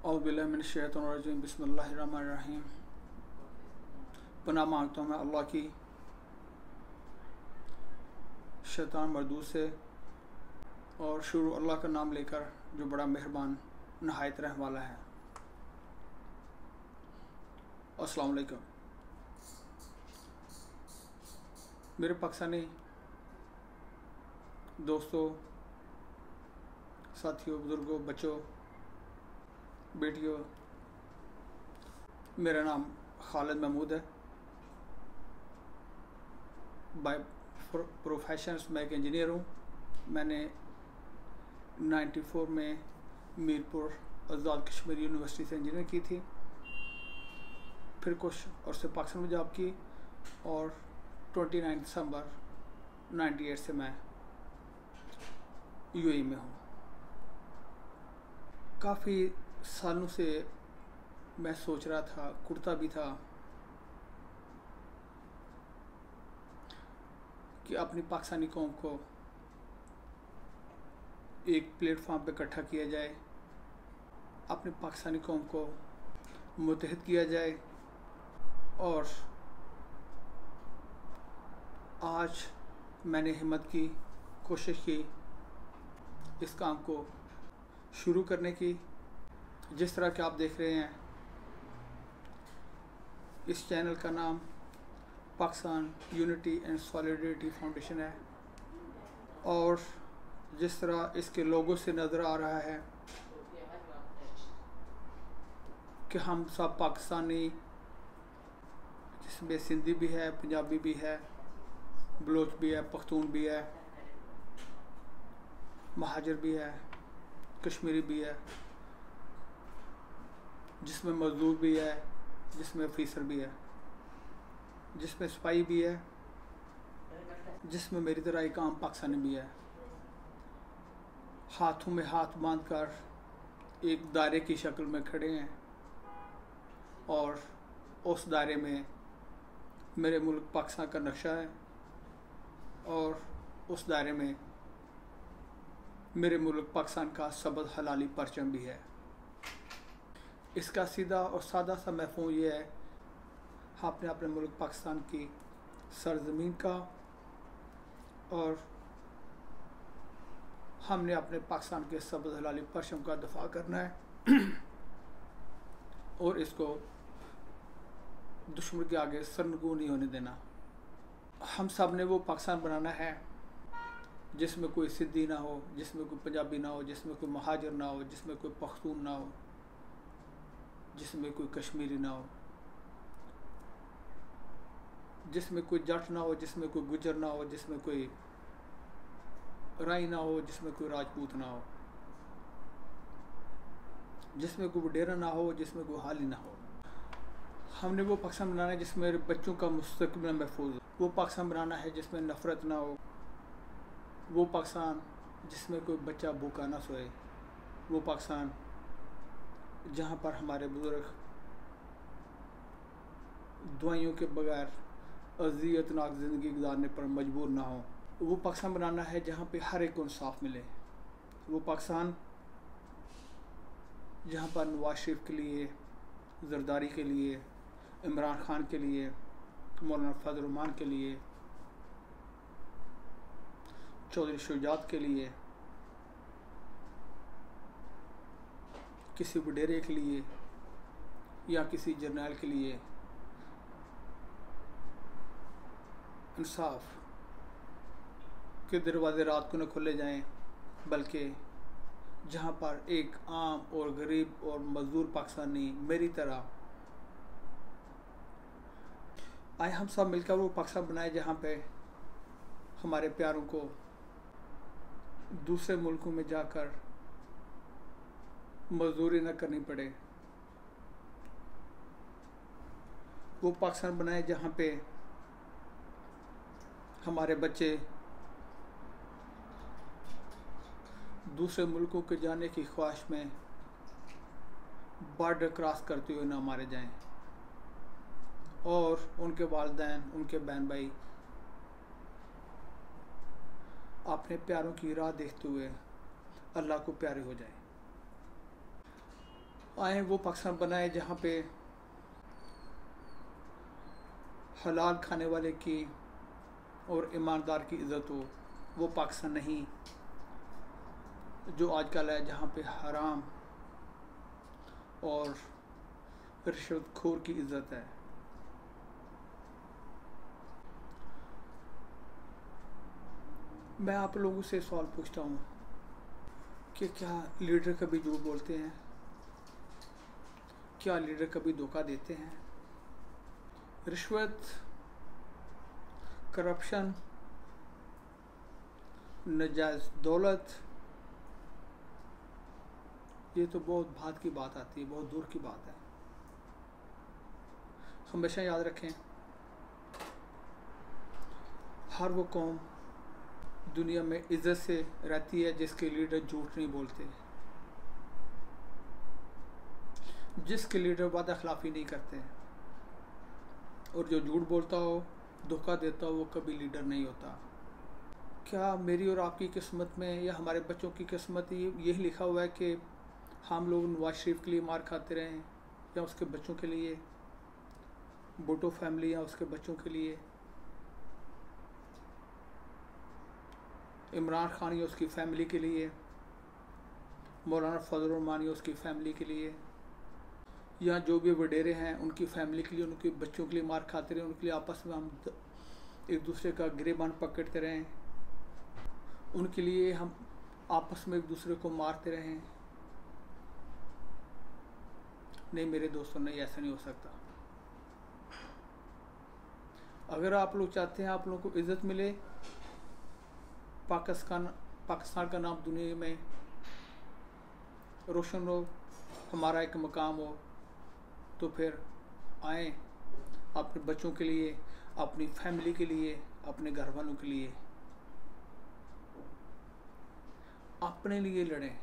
औज़ुबिल्लाहिमिनश्शैतानिर्रजीम बिस्मिल्लाहिर्रहमानिर्रहीम। पनाह मांगता हूँ मैं अल्लाह की शैतान मरदूद से और शुरू अल्लाह का नाम लेकर जो बड़ा मेहरबान नहायत रहने वाला है। अस्सलाम वालेकुम मेरे पाकिस्तानी दोस्तों, साथियों, बुज़ुर्गों, बच्चों, बेटियों। मेरा नाम खालिद महमूद है। बाय प्रोफेशन मैं एक इंजीनियर हूँ। मैंने 94 में मीरपुर आज़ाद कश्मीर यूनिवर्सिटी से इंजीनियर की थी। फिर कुछ और से पाकिस्तान में जॉब की और 29 दिसंबर 98 से मैं यूएई में हूँ। काफ़ी सालों से मैं सोच रहा था, कुर्ता भी था कि अपनी पाकिस्तानी कौम को एक प्लेटफॉर्म पे इकट्ठा किया जाए, अपनी पाकिस्तानी कौम को मुत्तहिद किया जाए। और आज मैंने हिम्मत की, कोशिश की इस काम को शुरू करने की। जिस तरह के आप देख रहे हैं, इस चैनल का नाम Pakistan unity and solidarity foundation है और जिस तरह इसके लोगों से नज़र आ रहा है कि हम सब पाकिस्तानी, जिसमें सिंधी भी है, पंजाबी भी है, बलोच भी है, पख्तून भी है, महाजर भी है, कश्मीरी भी है, जिसमें मजदूर भी है, जिसमें ऑफिसर भी है, जिसमें सिपाही भी है, जिसमें मेरी तरह एक आम पाकिस्तानी भी है। हाथों में हाथ बांधकर एक दायरे की शक्ल में खड़े हैं और उस दायरे में मेरे मुल्क पाकिस्तान का नक्शा है और उस दायरे में मेरे मुल्क पाकिस्तान का सबद हलाली परचम भी है। इसका सीधा और सादा सा मफ़हूम ये है, आपने अपने मुल्क पाकिस्तान की सरज़मीन का और हमने अपने पाकिस्तान के सबद हलाली परचम का दफा करना है और इसको दुश्मन के आगे सरनगू नहीं होने देना। हम सब ने वो पाकिस्तान बनाना है जिसमें कोई सिद्धी ना हो, जिसमें कोई पंजाबी ना हो, जिसमें कोई महाजर ना हो, जिसमें कोई पख्तून ना हो, जिसमें कोई कश्मीरी ना हो, जिसमें कोई जट ना हो, जिसमें कोई गुजर ना हो, जिसमें कोई राई ना हो, जिसमें कोई राजपूत ना हो, जिसमें कोई वडेरा ना हो, जिसमें कोई हाली ना हो। हमने वो पाकिस्तान बनाना है जिसमें मेरे बच्चों का मुस्तकबिल महफूज हो। वो पाकिस्तान बनाना है जिसमें नफ़रत ना हो। वो पाकिस्तान जिसमें कोई बच्चा भूखा ना सोए। वो पाकिस्तान जहाँ पर हमारे बुज़ुर्ग दवाइयों के बगैर अज़ियतनाक ज़िंदगी गुजारने पर मजबूर ना हो। वो पाकिस्तान बनाना है जहाँ पे हर एक को इंसाफ मिले। वो पाकिस्तान जहाँ पर नवाज शरीफ के लिए, जरदारी के लिए, इमरान खान के लिए, मौलाना फजल रहमान के लिए, चौधरी शुजात के लिए, किसी वडेरे के लिए या किसी जर्नैल के लिए इंसाफ के दरवाजे रात को न खोले जाएं, बल्कि जहां पर एक आम और गरीब और मजदूर पाकिस्तानी मेरी तरह आए, हम सब मिलकर वो पाकिस्तान बनाए जहां पे हमारे प्यारों को दूसरे मुल्कों में जाकर मजदूरी न करनी पड़े। वो पाकिस्तान बनाए जहाँ पे हमारे बच्चे दूसरे मुल्कों के जाने की ख्वाहिश में बॉर्डर क्रॉस करते हुए ना मारे जाएं और उनके वालिदैन, उनके बहन भाई अपने प्यारों की राह देखते हुए अल्लाह को प्यारे हो जाएं। आए वो पाकिस्तान बनाए जहाँ पे हलाल खाने वाले की और ईमानदार की इज़्ज़त हो। वो पाकिस्तान नहीं जो आजकल है, जहाँ पे हराम और रिश्वतखोर की इज़्ज़त है। मैं आप लोगों से सवाल पूछता हूँ कि क्या लीडर कभी झूठ बोलते हैं? क्या लीडर कभी धोखा देते हैं? रिश्वत, करप्शन, नाजायज़ दौलत, ये तो बहुत बात की बात आती है, बहुत दूर की बात है। हमेशा याद रखें, हर वो कौम दुनिया में इज़्ज़त से रहती है जिसके लीडर झूठ नहीं बोलते, जिसके लीडर वादा खिलाफी नहीं करते। और जो झूठ बोलता हो, धोखा देता हो, वो कभी लीडर नहीं होता। क्या मेरी और आपकी किस्मत में या हमारे बच्चों की किस्मत यही लिखा हुआ है कि हम लोग नवाज शरीफ के लिए मार खाते रहें, या उसके बच्चों के लिए, भुट्टो फैमिली या उसके बच्चों के लिए, इमरान खान या उसकी फैमिली के लिए, मौलाना फजल रहमान या उसकी फैमिली के लिए, या जो भी वडेरे हैं उनकी फैमिली के लिए, उनके बच्चों के लिए मार खाते रहें, उनके लिए आपस में हम एक दूसरे का गिरेबान पकड़ते रहें, उनके लिए हम आपस में एक दूसरे को मारते रहें? नहीं मेरे दोस्तों, नहीं, ऐसा नहीं हो सकता। अगर आप लोग चाहते हैं आप लोगों को इज़्ज़त मिले, पाकिस्तान का नाम दुनिया में रोशन हो, हमारा एक मकाम हो, तो फिर आए अपने बच्चों के लिए, अपनी फैमिली के लिए, अपने घर वालों के लिए, अपने लिए लड़ें,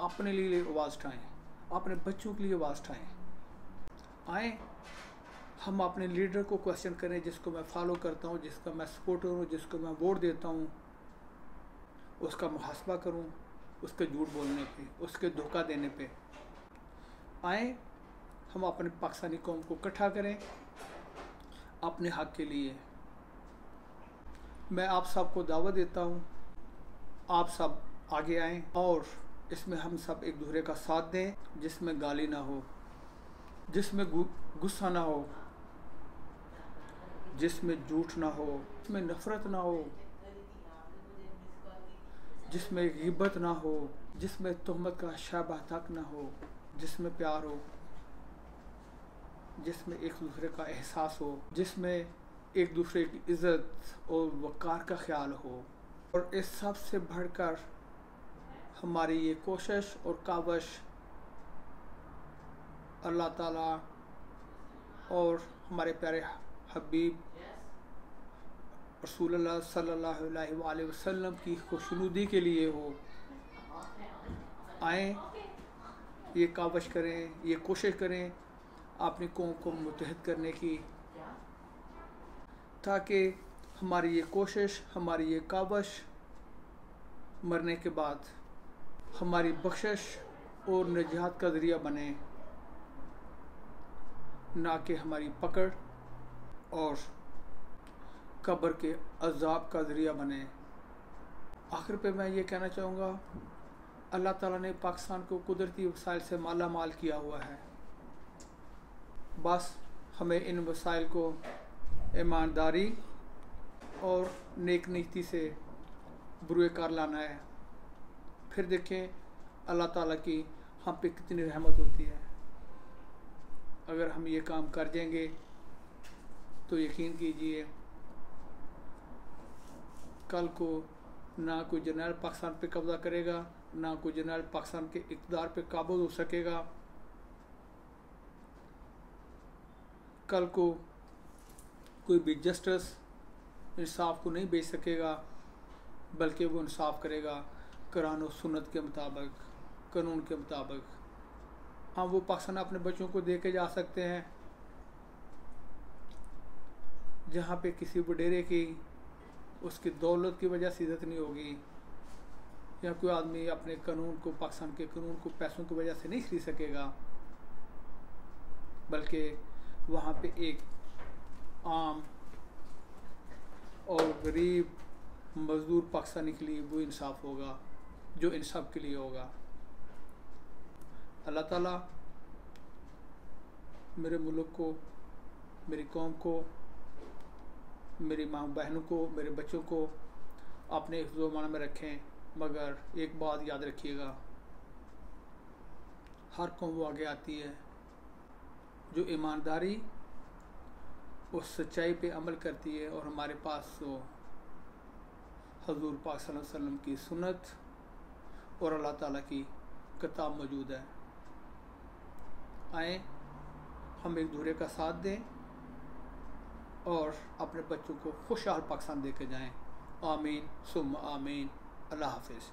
अपने लिए आवाज़ उठाएं, अपने बच्चों के लिए आवाज़ उठाएं। आए हम अपने लीडर को क्वेश्चन करें, जिसको मैं फॉलो करता हूँ, जिसका मैं सपोर्टर हूँ, जिसको मैं वोट देता हूँ, उसका मुहासबा करूँ, उसके झूठ बोलने पे, उसके धोखा देने पे। आए हम अपने पाकिस्तानी कौम को इकट्ठा करें अपने हक के लिए। मैं आप सबको दावत देता हूँ, आप सब आगे आएँ और इसमें हम सब एक दूसरे का साथ दें, जिसमें गाली ना हो, जिसमें गुस्सा ना हो, जिसमें झूठ ना हो, जिसमें नफ़रत ना हो, जिसमें गिबत ना हो, जिसमें तहमत का शाबा तक ना हो, जिसमें प्यार हो, जिसमें एक दूसरे का एहसास हो, जिसमें एक दूसरे की इज़्ज़त और वक़ार का ख्याल हो। और इस सब से बढ़कर हमारी ये कोशिश और काविश अल्लाह ताला और हमारे प्यारे हबीब रसूलुल्लाह सल्लल्लाहु अलैहि वसल्लम की खुशनुदी के लिए हो। आएँ ये काविश करें, ये कोशिश करें अपनी कौम को मुत्तहिद करने की, ताकि हमारी ये कोशिश, हमारी ये काविश मरने के बाद हमारी बख्शिश और निजात का ज़रिया बने, ना कि हमारी पकड़ और कब्र के अज़ाब का ज़रिया बने। आखिर पे मैं ये कहना चाहूँगा, अल्लाह ताला ने पाकिस्तान को कुदरती वसाइल से माला माल किया हुआ है। बस हमें इन वसाइल को ईमानदारी और नेक नीति से बुरे कार लाना है। फिर देखें अल्लाह ताला की हम पे कितनी रहमत होती है। अगर हम ये काम कर देंगे तो यकीन कीजिए कल को ना कोई जर्नल पाकिस्तान पे कब्ज़ा करेगा, ना कोई जर्नल पाकिस्तान के इक़्तिदार पे काबू हो सकेगा। कल को कोई भी जस्टिस इंसाफ को नहीं बेच सकेगा, बल्कि वो इंसाफ करेगा कुरान और सुन्नत के मुताबिक, कानून के मुताबिक। हाँ, वो पाकिस्तान अपने बच्चों को दे के जा सकते हैं जहाँ पे किसी वडेरे की उसकी दौलत की वजह से इज़्ज़त नहीं होगी, या कोई आदमी अपने कानून को, पाकिस्तान के कानून को पैसों की वजह से नहीं खरीद सकेगा। बल्कि वहाँ पे एक आम और गरीब मज़दूर पाकिस्तानी के लिए वो इंसाफ होगा जो इन सब के लिए होगा। अल्लाह ताला मेरे मुल्क को, मेरी कौम को, मेरी माँ बहनों को, मेरे बच्चों को अपने हिफ्ज़-ओ-मान में रखें। मगर एक बात याद रखिएगा, हर कौम वो आगे आती है जो ईमानदारी और सच्चाई पे अमल करती है, और हमारे पास तो हज़ूर पाक सल्लल्लाहु अलैहि वसल्लम की सुन्नत और अल्लाह ताला की किताब मौजूद है। आए हम एक दूसरे का साथ दें और अपने बच्चों को खुशहाल पाकिस्तान दे के जाएँ। आमीन सुम्मा आमीन। अल्लाह हाफ़िज़।